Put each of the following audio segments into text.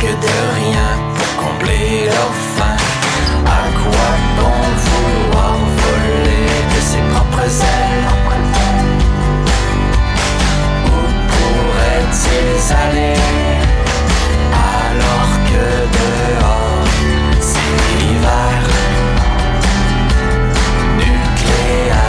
que de rien pour combler leur faim. À quoi bon vouloir voler de ses propres ailes? Où pourraient-ils aller alors que dehors c'est l'hiver nucléaire?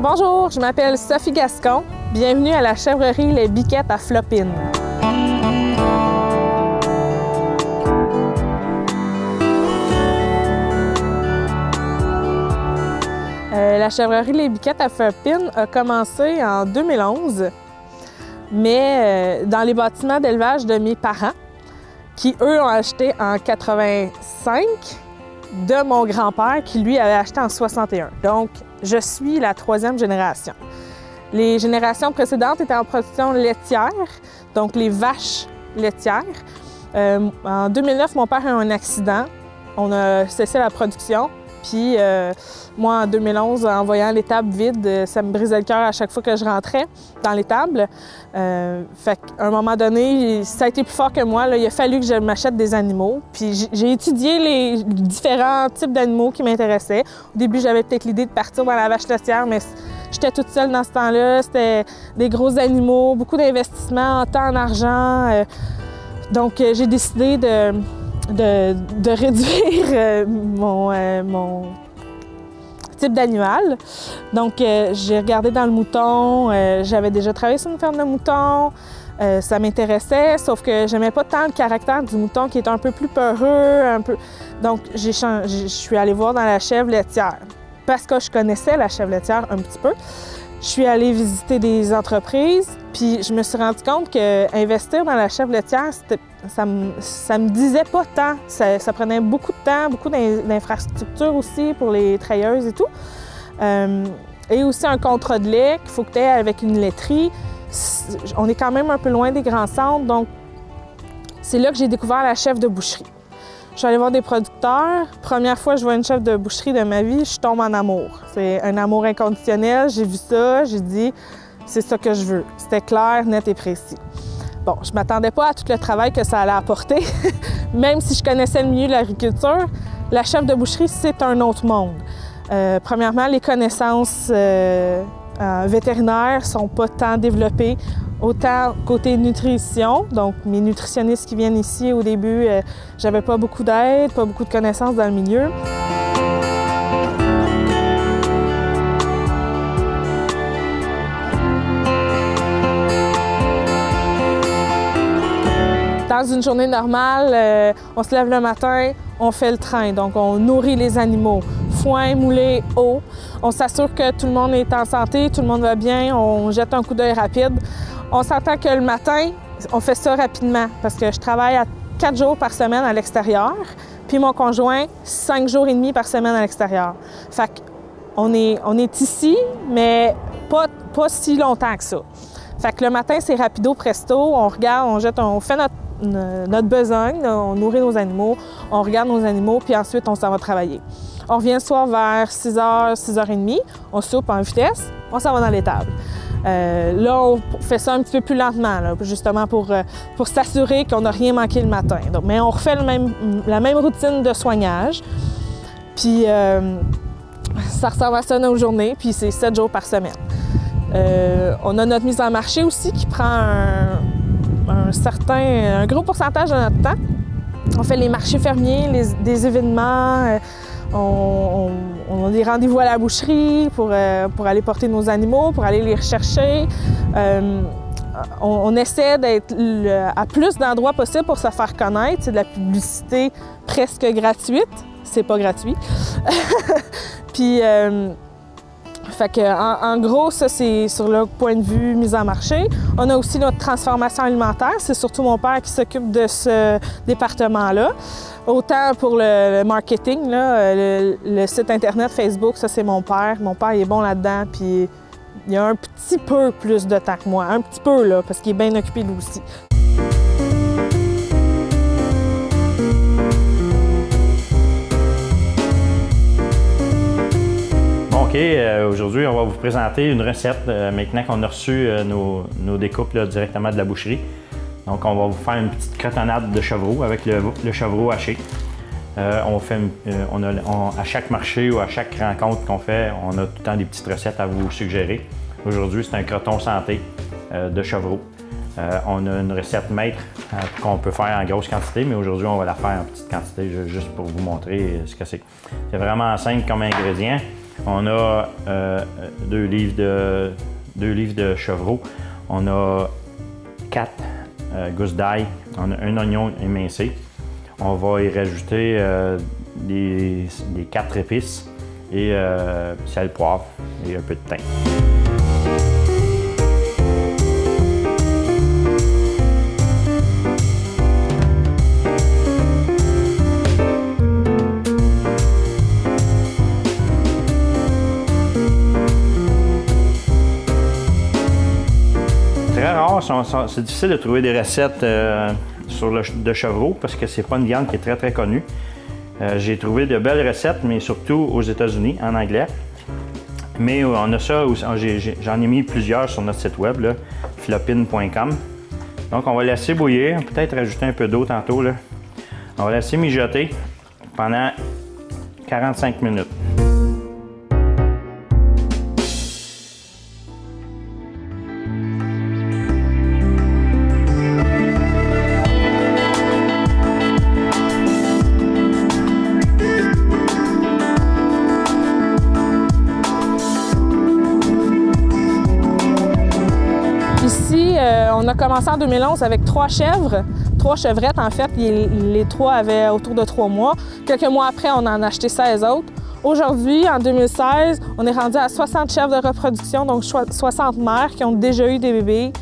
Bonjour, je m'appelle Sophie Gascon. Bienvenue à la chèvrerie Les Biquettes à Flopine. La chèvrerie Les Biquettes à Flopine a commencé en 2011, mais dans les bâtiments d'élevage de mes parents, qui eux ont acheté en 85 de mon grand-père, qui lui avait acheté en 61. Donc, je suis la troisième génération. Les générations précédentes étaient en production laitière, donc les vaches laitières. En 2009, mon père a eu un accident. On a cessé la production. Puis moi, en 2011, en voyant l'étable vide, ça me brisait le cœur à chaque fois que je rentrais dans l'étable. Fait qu'à un moment donné, ça a été plus fort que moi. Là. Il a fallu que je m'achète des animaux. Puis j'ai étudié les différents types d'animaux qui m'intéressaient. Au début, j'avais peut-être l'idée de partir dans la vache laitière, mais j'étais toute seule dans ce temps-là. C'était des gros animaux, beaucoup d'investissements en temps, en argent. Donc, j'ai décidé de réduire mon type d'animal. Donc, j'ai regardé dans le mouton. J'avais déjà travaillé sur une ferme de moutons. Ça m'intéressait, sauf que j'aimais pas tant le caractère du mouton qui est un peu plus peureux, un peu. Donc, je suis allée voir dans la chèvre laitière. Parce que je connaissais la chèvre laitière un petit peu. Je suis allée visiter des entreprises, puis je me suis rendu compte qu'investir dans la chèvre laitière, ça me disait pas tant. Ça prenait beaucoup de temps, beaucoup d'infrastructures aussi pour les treilleuses et tout. Et aussi un contrat de lait qu'il faut que tu aies avec une laiterie. On est quand même un peu loin des grands centres, donc c'est là que j'ai découvert la chèvre de boucherie. Je suis allée voir des producteurs. Première fois que je vois une chèvre de boucherie de ma vie, je tombe en amour. C'est un amour inconditionnel. J'ai vu ça, j'ai dit, c'est ça que je veux. C'était clair, net et précis. Bon, je ne m'attendais pas à tout le travail que ça allait apporter. Même si je connaissais le milieu de l'agriculture, la chèvre de boucherie, c'est un autre monde. Premièrement, les connaissances vétérinaires ne sont pas tant développées. Autant côté nutrition, donc mes nutritionnistes qui viennent ici au début, j'avais pas beaucoup d'aide, pas beaucoup de connaissances dans le milieu. Dans une journée normale, on se lève le matin, on fait le train, donc on nourrit les animaux. Foin, moulé, eau. On s'assure que tout le monde est en santé, tout le monde va bien, on jette un coup d'œil rapide. On s'entend que le matin, on fait ça rapidement parce que je travaille à 4 jours par semaine à l'extérieur, puis mon conjoint, 5 jours et demi par semaine à l'extérieur. Fait qu'on est ici, mais pas si longtemps que ça. Fait que le matin, c'est rapido presto, on regarde, on fait notre besogne, on nourrit nos animaux, on regarde nos animaux, puis ensuite, on s'en va travailler. On revient le soir vers 6h, 6h30, on soupe en vitesse, on s'en va dans l'étable. Là, on fait ça un petit peu plus lentement, là, justement pour s'assurer qu'on n'a rien manqué le matin. Donc, mais on refait la même routine de soignage. Puis, ça ressemble à ça nos journées, puis c'est 7 jours par semaine. On a notre mise en marché aussi qui prend un gros pourcentage de notre temps. On fait les marchés fermiers, des événements. On a des rendez-vous à la boucherie pour aller porter nos animaux, pour aller les rechercher. On essaie d'être à plus d'endroits possible pour se faire connaître. C'est de la publicité presque gratuite. C'est pas gratuit. Puis, Fait que, en gros, ça, c'est sur le point de vue mise en marché. On a aussi notre transformation alimentaire. C'est surtout mon père qui s'occupe de ce département-là. Autant pour le marketing, là, le site Internet, Facebook, ça, c'est mon père. Mon père, il est bon là-dedans, puis il a un petit peu plus de temps que moi. Un petit peu, là, parce qu'il est bien occupé lui aussi. OK, aujourd'hui, on va vous présenter une recette maintenant qu'on a reçu nos découpes là, directement de la boucherie. Donc, on va vous faire une petite crotonnade de chevreau avec le chevreau haché. À chaque marché ou à chaque rencontre qu'on fait, on a tout le temps des petites recettes à vous suggérer. Aujourd'hui, c'est un croton santé de chevreau. On a une recette maître qu'on peut faire en grosse quantité, mais aujourd'hui, on va la faire en petite quantité juste pour vous montrer ce que c'est. C'est vraiment simple comme ingrédient. On a 2 livres de chevreau. On a 4 gousses d'ail. On a un oignon émincé. On va y rajouter des 4 épices et sel, poivre et un peu de thym. Très rare, c'est difficile de trouver des recettes de chevreau parce que c'est pas une viande qui est très connue. J'ai trouvé de belles recettes, mais surtout aux États-Unis, en anglais. Mais on a ça, j'en ai mis plusieurs sur notre site web, flopine.com. Donc on va laisser bouillir, peut-être rajouter un peu d'eau tantôt. Là. On va laisser mijoter pendant 45 minutes. Ici, on a commencé en 2011 avec 3 chèvres, 3 chevrettes en fait. Les 3 avaient autour de 3 mois. Quelques mois après, on en a acheté 16 autres. Aujourd'hui, en 2016, on est rendu à 60 chèvres de reproduction, donc 60 mères qui ont déjà eu des bébés.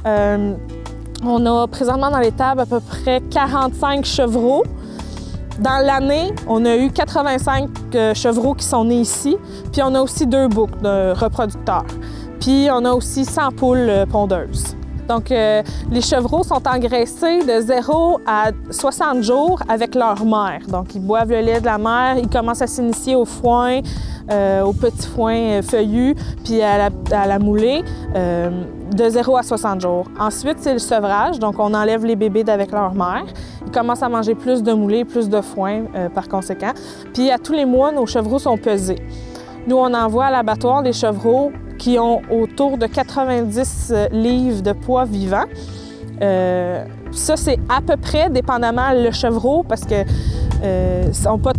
On a présentement dans l'étable à peu près 45 chevreaux. Dans l'année, on a eu 85 chevreaux qui sont nés ici, puis on a aussi 2 boucs de reproducteurs. Puis on a aussi 100 poules pondeuses. Donc les chevreaux sont engraissés de 0 à 60 jours avec leur mère. Donc ils boivent le lait de la mère, ils commencent à s'initier au foin, au petit foin feuillu, puis à la moulée de 0 à 60 jours. Ensuite, c'est le sevrage, donc on enlève les bébés d'avec leur mère. Ils commencent à manger plus de moulée, plus de foin par conséquent. Puis à tous les mois, nos chevreaux sont pesés. Nous, on envoie à l'abattoir des chevreaux qui ont autour de 90 livres de poids vivant. Ça, c'est à peu près, dépendamment le chevreau, parce qu'ils n'ont pas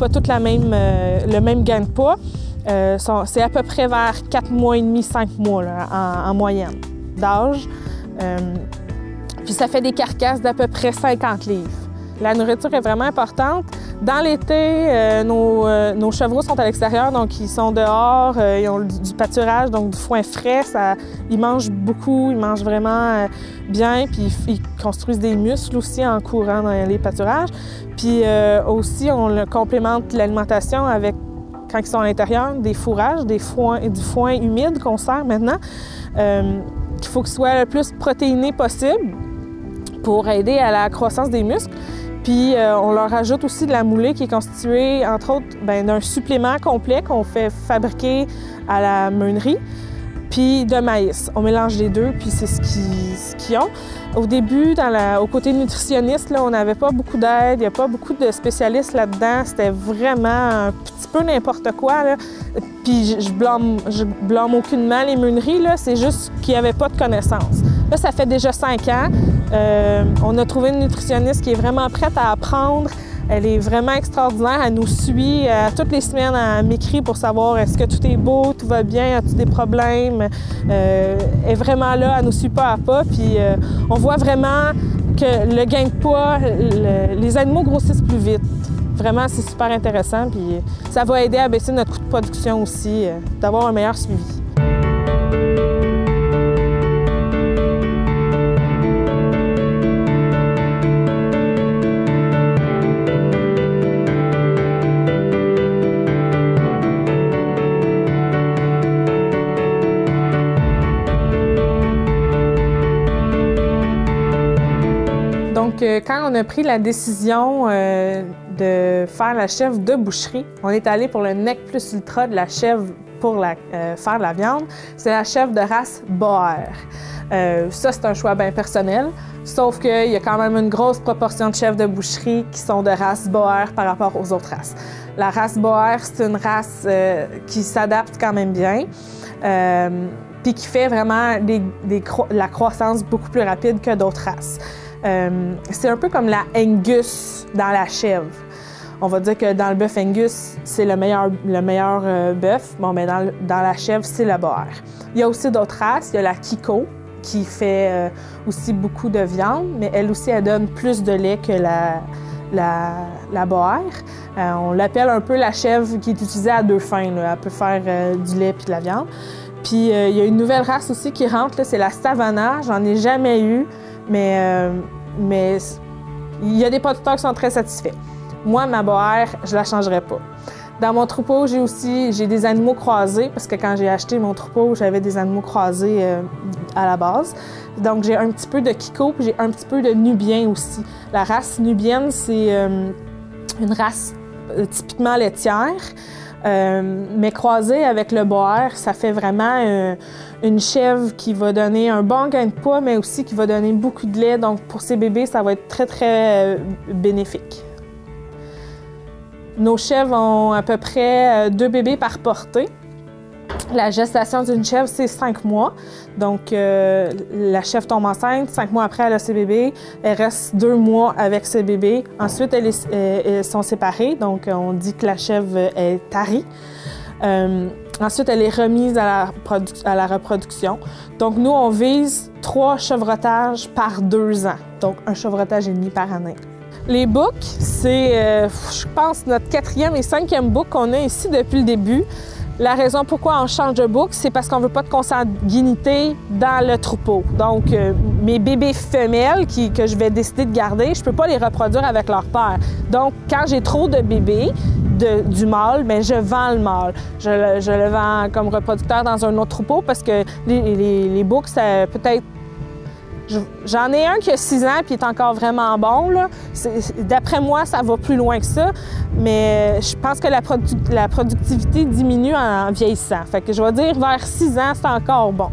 tous le même gain de poids. C'est à peu près vers 4 mois et demi, 5 mois là, en moyenne d'âge. Puis ça fait des carcasses d'à peu près 50 livres. La nourriture est vraiment importante. Dans l'été, nos chevreaux sont à l'extérieur, donc ils sont dehors, ils ont du pâturage, donc du foin frais. Ils mangent beaucoup, ils mangent vraiment bien, puis ils construisent des muscles aussi en courant dans les pâturages. Puis aussi, on complémente l'alimentation avec, quand ils sont à l'intérieur, des fourrages, du foin humide qu'on sert maintenant. Il faut qu'il soit le plus protéiné possible pour aider à la croissance des muscles. Puis on leur ajoute aussi de la moulée qui est constituée, entre autres, d'un supplément complet qu'on fait fabriquer à la meunerie, puis de maïs. On mélange les deux, puis c'est ce qu'ils ont. Au début, au côté nutritionniste, là, on n'avait pas beaucoup d'aide, il n'y a pas beaucoup de spécialistes là-dedans. C'était vraiment un petit peu n'importe quoi, là. Puis je blâme aucunement les meuneries, là, c'est juste qu'il n'y avait pas de connaissances. Là, ça fait déjà 5 ans. On a trouvé une nutritionniste qui est vraiment prête à apprendre. Elle est vraiment extraordinaire. Elle nous suit toutes les semaines. Elle m'écrit pour savoir est-ce que tout est beau, tout va bien, as-tu des problèmes. Elle est vraiment là, elle nous suit pas à pas. Puis on voit vraiment que le gain de poids, les animaux grossissent plus vite. Vraiment, c'est super intéressant. Puis ça va aider à baisser notre coût de production aussi, d'avoir un meilleur suivi. Donc, quand on a pris la décision de faire la chèvre de boucherie, on est allé pour le Nec Plus Ultra de la chèvre pour faire la viande. C'est la chèvre de race Boer. Ça, c'est un choix bien personnel, sauf qu'il y a quand même une grosse proportion de chèvres de boucherie qui sont de race Boer par rapport aux autres races. La race Boer, c'est une race qui s'adapte quand même bien, puis qui fait vraiment la croissance beaucoup plus rapide que d'autres races. C'est un peu comme la Angus dans la chèvre. On va dire que dans le bœuf Angus, c'est le meilleur bœuf. Bon, mais dans la chèvre, c'est la Boer. Il y a aussi d'autres races. Il y a la Kiko, qui fait aussi beaucoup de viande, mais elle aussi, elle donne plus de lait que la Boer. On l'appelle un peu la chèvre qui est utilisée à deux fins. Là. Elle peut faire du lait puis de la viande. Puis il y a une nouvelle race aussi qui rentre, c'est la Savannah. J'en ai jamais eu, mais il y a des producteurs qui sont très satisfaits. Moi, ma Boer, je la changerais pas. Dans mon troupeau, j'ai des animaux croisés, parce que quand j'ai acheté mon troupeau, j'avais des animaux croisés à la base. Donc, j'ai un petit peu de Kiko, puis j'ai un petit peu de Nubien aussi. La race nubienne, c'est une race typiquement laitière, mais croisée avec le Boer, ça fait vraiment une chèvre qui va donner un bon gain de poids, mais aussi qui va donner beaucoup de lait. Donc, pour ces bébés, ça va être très, très bénéfique. Nos chèvres ont à peu près 2 bébés par portée. La gestation d'une chèvre, c'est 5 mois. Donc, la chèvre tombe enceinte, 5 mois après, elle a ses bébés. Elle reste 2 mois avec ses bébés. Ensuite, elles sont séparées. Donc, on dit que la chèvre est tarie. Ensuite, elle est remise à la reproduction. Donc, nous, on vise 3 chevrottages par 2 ans. Donc, un chevrotage et demi par année. Les boucs, c'est, je pense, notre 4e et 5e bouc qu'on a ici depuis le début. La raison pourquoi on change de bouc, c'est parce qu'on ne veut pas de consanguinité dans le troupeau. Donc, mes bébés femelles que je vais décider de garder, je ne peux pas les reproduire avec leur père. Donc, quand j'ai trop de bébés du mâle, bien, je vends le mâle. Je le vends comme reproducteur dans un autre troupeau parce que les boucs, ça peut-être... J'en ai un qui a 6 ans et est encore vraiment bon. D'après moi, ça va plus loin que ça, mais je pense que la productivité diminue en vieillissant. Fait que je vais dire vers 6 ans, c'est encore bon.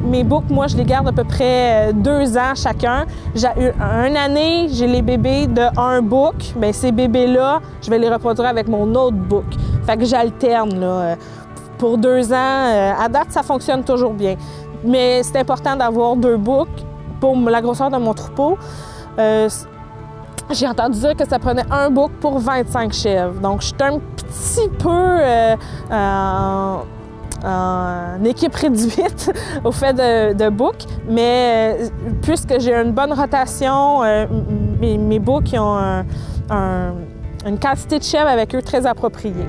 Mes boucs, moi, je les garde à peu près 2 ans chacun. Une année, j'ai les bébés de un bouc. Bien, ces bébés-là, je vais les reproduire avec mon autre bouc. Fait que j'alterne là. Pour 2 ans. À date, ça fonctionne toujours bien. Mais c'est important d'avoir 2 boucs pour la grosseur de mon troupeau. J'ai entendu dire que ça prenait un bouc pour 25 chèvres. Donc, je suis un petit peu en équipe réduite au fait de boucs. Mais puisque j'ai une bonne rotation, mes boucs ils ont une quantité de chèvres avec eux très appropriée.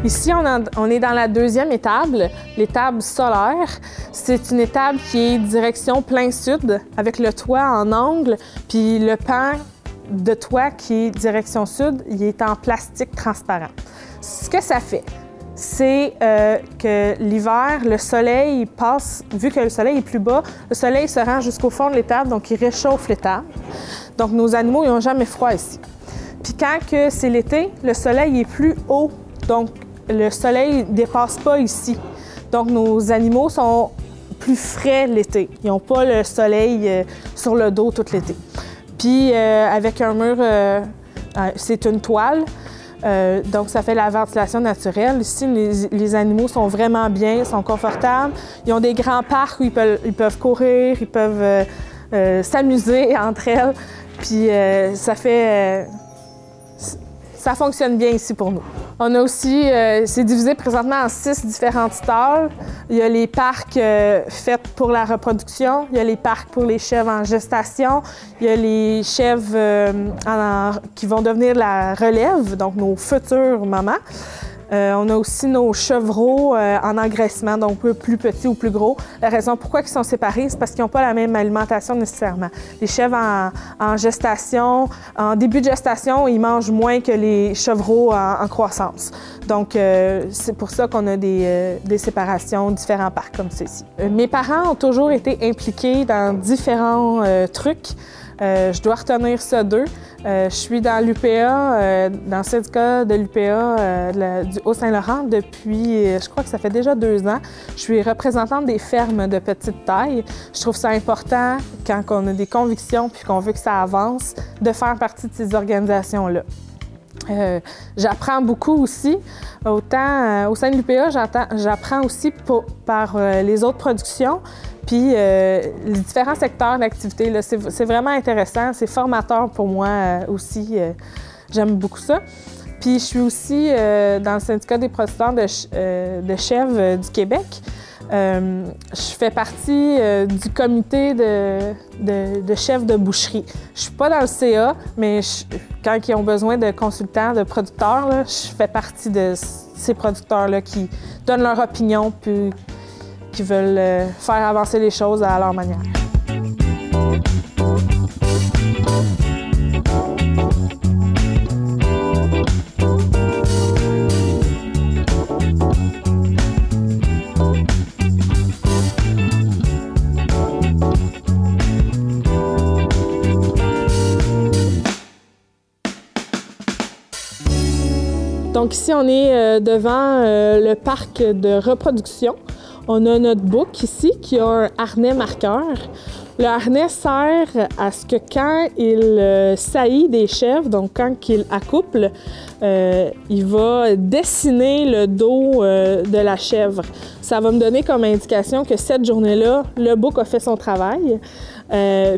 Ici, on est dans la 2e étable, l'étable solaire. C'est une étable qui est direction plein sud, avec le toit en angle, puis le pan de toit qui est direction sud, il est en plastique transparent. Ce que ça fait, c'est que l'hiver, le soleil passe, vu que le soleil est plus bas, le soleil se rend jusqu'au fond de l'étable, donc il réchauffe l'étable. Donc nos animaux, ils n'ont jamais froid ici. Puis quand c'est l'été, le soleil est plus haut, donc le soleil ne dépasse pas ici. Donc, nos animaux sont plus frais l'été. Ils n'ont pas le soleil sur le dos tout l'été. Puis, avec un mur, c'est une toile. Donc, ça fait la ventilation naturelle. Ici, les animaux sont vraiment bien, sont confortables. Ils ont des grands parcs où ils peuvent courir, ils peuvent s'amuser entre elles. Puis, ça fonctionne bien ici pour nous. On a aussi, c'est divisé présentement en 6 différentes stalles. Il y a les parcs faits pour la reproduction, il y a les parcs pour les chèvres en gestation, il y a les chèvres qui vont devenir la relève, donc nos futures mamans. On a aussi nos chevreaux en engraissement, donc plus petits ou plus gros. La raison pourquoi ils sont séparés, c'est parce qu'ils n'ont pas la même alimentation nécessairement. Les chèvres en gestation, en début de gestation, ils mangent moins que les chevreaux en croissance. Donc, c'est pour ça qu'on a des séparations, différents parcs comme ceci. Mes parents ont toujours été impliqués dans différents trucs. Je dois retenir ça d'eux. Je suis dans l'UPA, dans le syndicat de l'UPA du Haut-Saint-Laurent depuis, je crois que ça fait déjà 2 ans. Je suis représentante des fermes de petite taille. Je trouve ça important, quand on a des convictions puis qu'on veut que ça avance, de faire partie de ces organisations-là. J'apprends beaucoup aussi. Autant au sein de l'UPA, j'apprends aussi par les autres productions. Puis les différents secteurs d'activité, c'est vraiment intéressant, c'est formateur pour moi aussi. J'aime beaucoup ça. Puis je suis aussi dans le syndicat des producteurs de chèvres du Québec. Je fais partie du comité de chefs de boucherie. Je suis pas dans le CA, mais quand ils ont besoin de consultants, de producteurs, là, je fais partie de ces producteurs-là qui donnent leur opinion puis qui veulent faire avancer les choses à leur manière. Donc ici, on est devant le parc de reproduction. On a notre bouc ici qui a un harnais marqueur. Le harnais sert à ce que quand il saillit des chèvres, donc quand il accouple, il va dessiner le dos de la chèvre. Ça va me donner comme indication que cette journée-là, le bouc a fait son travail.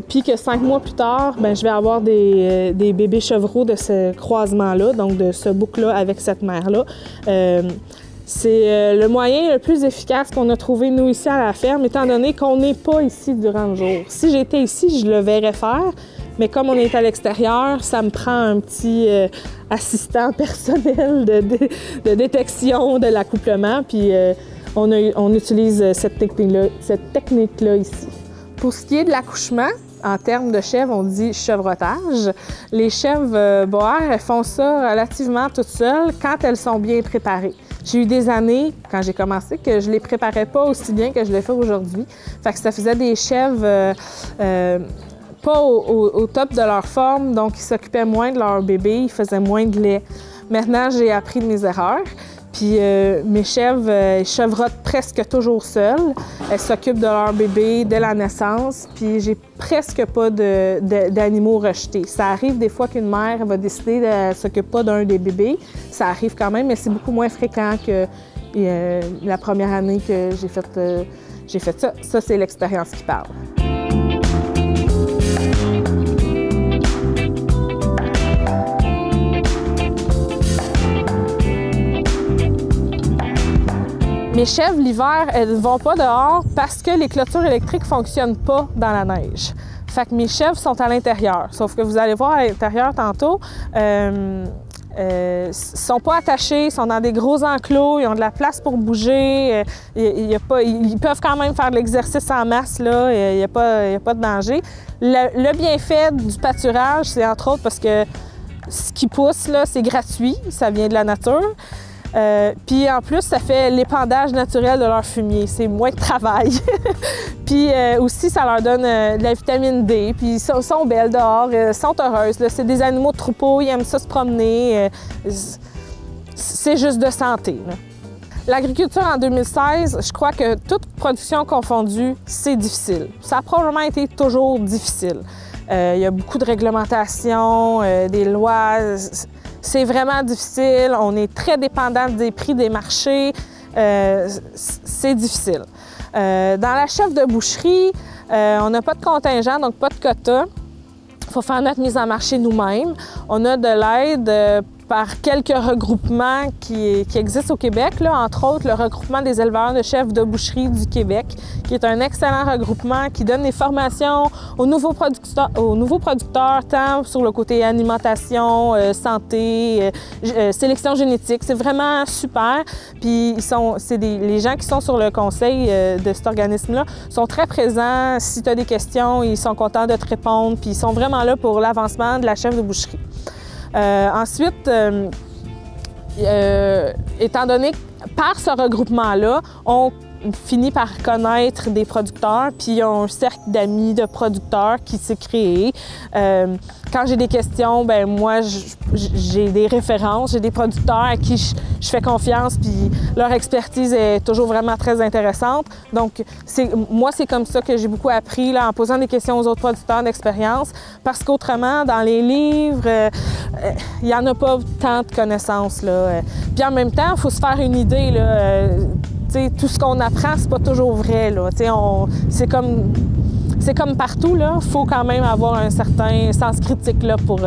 Puis que 5 mois plus tard, je vais avoir des bébés chevreaux de ce croisement-là, donc de ce bouc-là avec cette mère-là. C'est le moyen le plus efficace qu'on a trouvé, nous, ici à la ferme, étant donné qu'on n'est pas ici durant le jour. Si j'étais ici, je le verrais faire, mais comme on est à l'extérieur, ça me prend un petit assistant personnel de détection de l'accouplement, puis on utilise cette technique-là ici. Pour ce qui est de l'accouchement, en termes de chèvres, on dit chevrotage. Les chèvres boères, elles font ça relativement toutes seules quand elles sont bien préparées. J'ai eu des années, quand j'ai commencé, que je les préparais pas aussi bien que je le fais aujourd'hui. Fait que ça faisait des chèvres pas au top de leur forme, donc ils s'occupaient moins de leur bébé, ils faisaient moins de lait. Maintenant, j'ai appris de mes erreurs. Puis mes chèvres chevrottent presque toujours seules. Elles s'occupent de leur bébé dès la naissance, puis j'ai presque pas d'animaux rejetés. Ça arrive des fois qu'une mère va décider de s'occuper pas d'un des bébés. Ça arrive quand même, mais c'est beaucoup moins fréquent que la première année que j'ai fait ça. Ça, c'est l'expérience qui parle. Mes chèvres, l'hiver, elles ne vont pas dehors parce que les clôtures électriques ne fonctionnent pas dans la neige. Fait que mes chèvres sont à l'intérieur. Sauf que vous allez voir à l'intérieur tantôt, sont pas attachés, sont dans des gros enclos, ils ont de la place pour bouger. Ils peuvent quand même faire de l'exercice en masse, là. Il n'y a pas de danger. Le bienfait du pâturage, c'est entre autres parce que ce qui pousse, là, c'est gratuit, ça vient de la nature. Puis en plus, ça fait l'épandage naturel de leur fumier. C'est moins de travail. Puis aussi, ça leur donne de la vitamine D. Puis ils sont belles dehors, sont heureuses. C'est des animaux de troupeau, ils aiment ça se promener. C'est juste de santé. L'agriculture en 2016, je crois que toute production confondue, c'est difficile. Ça a probablement été toujours difficile. Il y a beaucoup de réglementations, des lois. c'est vraiment difficile. On est très dépendant des prix des marchés. C'est difficile. Dans la chef de boucherie, on n'a pas de contingent, donc pas de quota. Il faut faire notre mise en marché nous-mêmes. On a de l'aide par quelques regroupements qui existent au Québec, là, entre autres le regroupement des éleveurs de chefs de boucherie du Québec, qui est un excellent regroupement qui donne des formations aux nouveaux producteurs, tant sur le côté alimentation, santé, sélection génétique. C'est vraiment super. Puis les gens qui sont sur le conseil de cet organisme-là sont très présents. Si tu as des questions, ils sont contents de te répondre. Puis ils sont vraiment là pour l'avancement de la chef de boucherie. Ensuite, étant donné que par ce regroupement-là, on finit par connaître des producteurs, puis il y a un cercle d'amis de producteurs qui s'est créé. Quand j'ai des questions, ben moi, j'ai des références, j'ai des producteurs à qui je fais confiance, puis leur expertise est toujours vraiment très intéressante. Donc, moi, c'est comme ça que j'ai beaucoup appris, là, en posant des questions aux autres producteurs d'expérience, parce qu'autrement, dans les livres, il n'y en a pas tant de connaissances, là. Puis en même temps, il faut se faire une idée, là. Tout ce qu'on apprend, c'est pas toujours vrai, là. C'est comme partout, là. Il faut quand même avoir un certain sens critique là, pour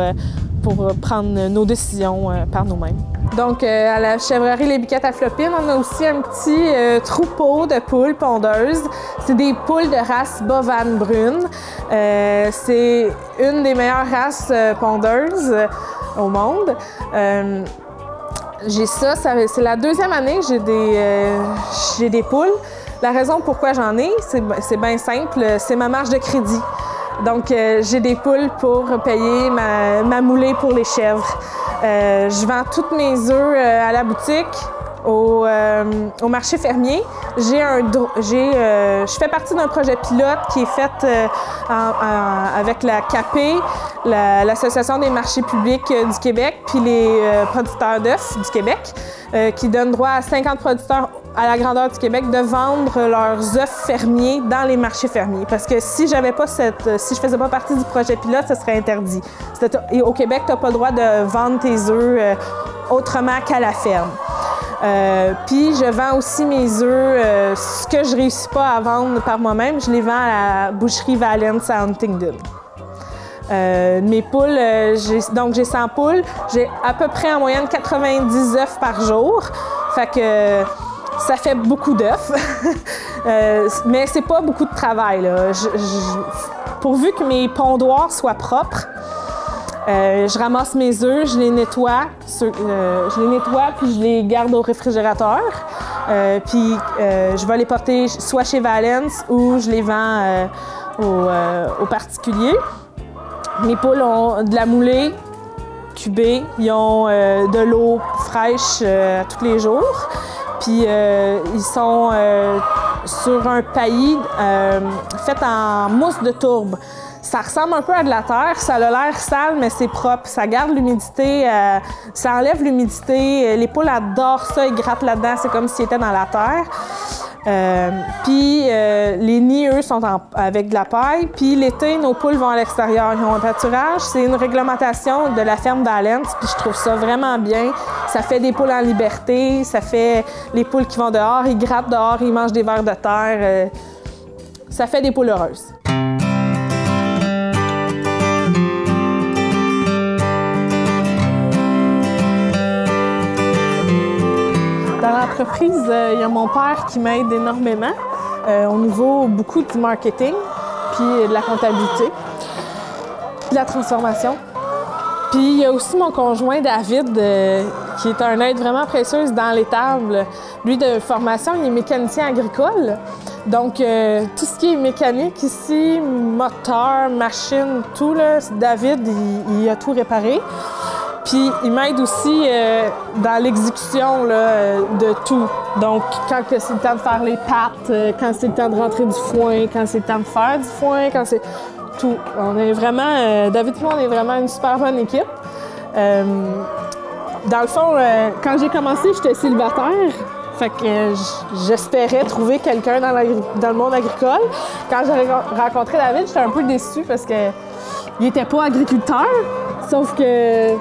prendre nos décisions par nous-mêmes. Donc, à la chèvrerie Les Biquettes à Flopine, on a aussi un petit troupeau de poules pondeuses. C'est des poules de race bovane brune. C'est une des meilleures races pondeuses au monde. J'ai ça, c'est la deuxième année que j'ai des poules. La raison pourquoi j'en ai, c'est bien simple, c'est ma marge de crédit. Donc, j'ai des poules pour payer ma moulée pour les chèvres. Je vends toutes mes œufs à la boutique, au marché fermier. Je fais partie d'un projet pilote qui est fait avec la CAP, l'Association des marchés publics du Québec, puis les producteurs d'œufs du Québec, qui donne droit à 50 producteurs à la grandeur du Québec de vendre leurs œufs fermiers dans les marchés fermiers. Parce que si je faisais pas partie du projet pilote, ce serait interdit. Et au Québec, tu n'as pas le droit de vendre tes œufs autrement qu'à la ferme. Puis je vends aussi mes œufs, ce que je réussis pas à vendre par moi-même, je les vends à la boucherie Valence à Huntingdon. Mes poules, j'ai 100 poules, j'ai à peu près en moyenne 90 œufs par jour, fait que ça fait beaucoup d'œufs, mais c'est pas beaucoup de travail, là. Pourvu que mes pondoirs soient propres, je ramasse mes œufs, je les nettoie, puis je les garde au réfrigérateur. Puis je vais les porter soit chez Valence ou je les vends aux particuliers. Mes poules ont de la moulée cubée, ils ont de l'eau fraîche tous les jours. Puis ils sont sur un paillis fait en mousse de tourbe. Ça ressemble un peu à de la terre, ça a l'air sale, mais c'est propre. Ça garde l'humidité, ça enlève l'humidité. Les poules adorent ça, ils grattent là-dedans, c'est comme s'ils étaient dans la terre. Puis les nids, eux, sont avec de la paille. Puis l'été, nos poules vont à l'extérieur. Ils ont un pâturage. C'est une réglementation de la ferme d'Alens, puis je trouve ça vraiment bien. Ça fait des poules en liberté, ça fait les poules qui vont dehors, ils grattent dehors, ils mangent des vers de terre. Ça fait des poules heureuses. Dans l'entreprise, il y a mon père qui m'aide énormément au niveau beaucoup du marketing, puis de la comptabilité, de la transformation. Puis il y a aussi mon conjoint David, qui est un aide vraiment précieuse dans l'étable. Lui, de formation, il est mécanicien agricole. Donc, tout ce qui est mécanique ici, moteur, machine, tout, là, David, il a tout réparé. Puis il m'aide aussi dans l'exécution de tout. Donc, quand c'est le temps de faire les pâtes, quand c'est le temps de rentrer du foin, quand c'est le temps de faire du foin, quand c'est tout. On est vraiment, David et moi, on est vraiment une super bonne équipe. Dans le fond, quand j'ai commencé, j'étais célibataire. Fait que j'espérais trouver quelqu'un dans le monde agricole. Quand j'ai rencontré David, j'étais un peu déçue parce qu'il n'était pas agriculteur. Sauf que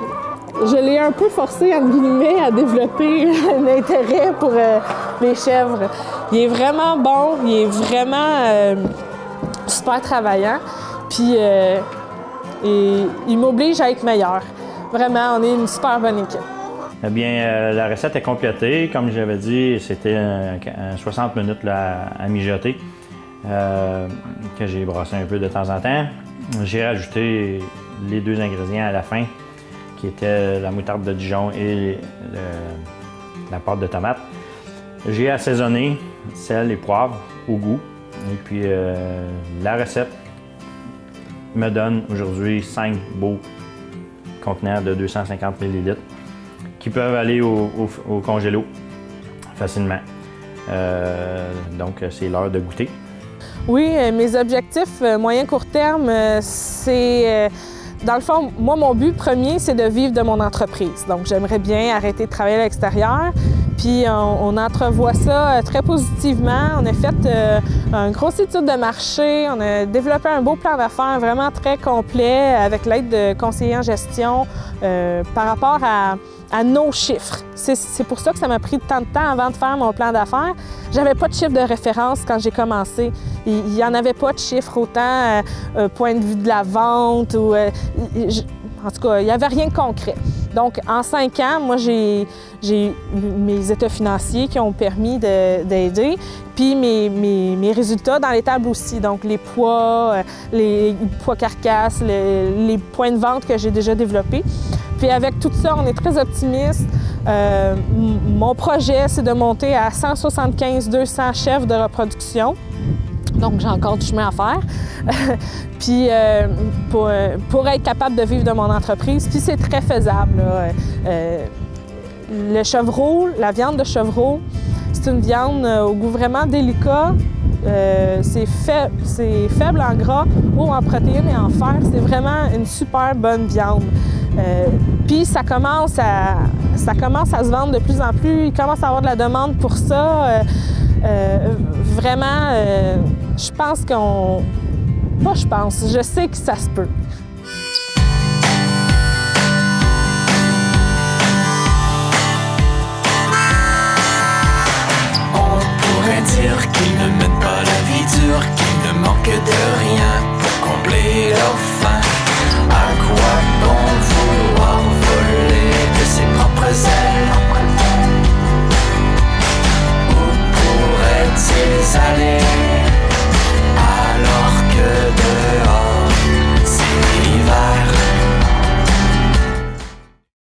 je l'ai un peu forcé, entre guillemets, à développer un intérêt pour les chèvres. Il est vraiment bon, il est vraiment super travaillant, puis il m'oblige à être meilleur. Vraiment, on est une super bonne équipe. Eh bien, la recette est complétée. Comme j'avais dit, c'était 60 minutes là, à mijoter, que j'ai brassé un peu de temps en temps. J'ai rajouté les 2 ingrédients à la fin, qui étaient la moutarde de Dijon et la pâte de tomate. J'ai assaisonné sel et poivre au goût. Et puis, la recette me donne aujourd'hui 5 beaux contenants de 250 ml qui peuvent aller au congélo facilement. Donc, c'est l'heure de goûter. Oui, mes objectifs moyen-court terme, c'est... Dans le fond, moi, mon but premier, c'est de vivre de mon entreprise. Donc, j'aimerais bien arrêter de travailler à l'extérieur. Puis, on entrevoit ça très positivement. On a fait une grosse étude de marché. On a développé un beau plan d'affaires vraiment très complet avec l'aide de conseillers en gestion par rapport à nos chiffres. C'est pour ça que ça m'a pris tant de temps avant de faire mon plan d'affaires. J'avais pas de chiffre de référence quand j'ai commencé. Il n'y en avait pas de chiffre autant point de vue de la vente ou... en tout cas, il n'y avait rien de concret. Donc, en 5 ans, moi, j'ai mes états financiers qui ont permis d'aider, puis mes résultats dans les tables aussi. Donc, les poids carcasses, les points de vente que j'ai déjà développés. Puis avec tout ça, on est très optimiste. Mon projet, c'est de monter à 175-200 chefs de reproduction. Donc, j'ai encore du chemin à faire. Puis, pour être capable de vivre de mon entreprise, puis c'est très faisable, là. Le chevreau, la viande de chevreau, c'est une viande au goût vraiment délicat. C'est faible en gras, haut en protéines et en fer. C'est vraiment une super bonne viande. Puis ça commence à se vendre de plus en plus. Il commence à avoir de la demande pour ça. Vraiment, je pense qu'on... Pas je pense, je sais que ça se peut. On pourrait dire qu'il ne mène pas la vie dure, qu'il ne manque de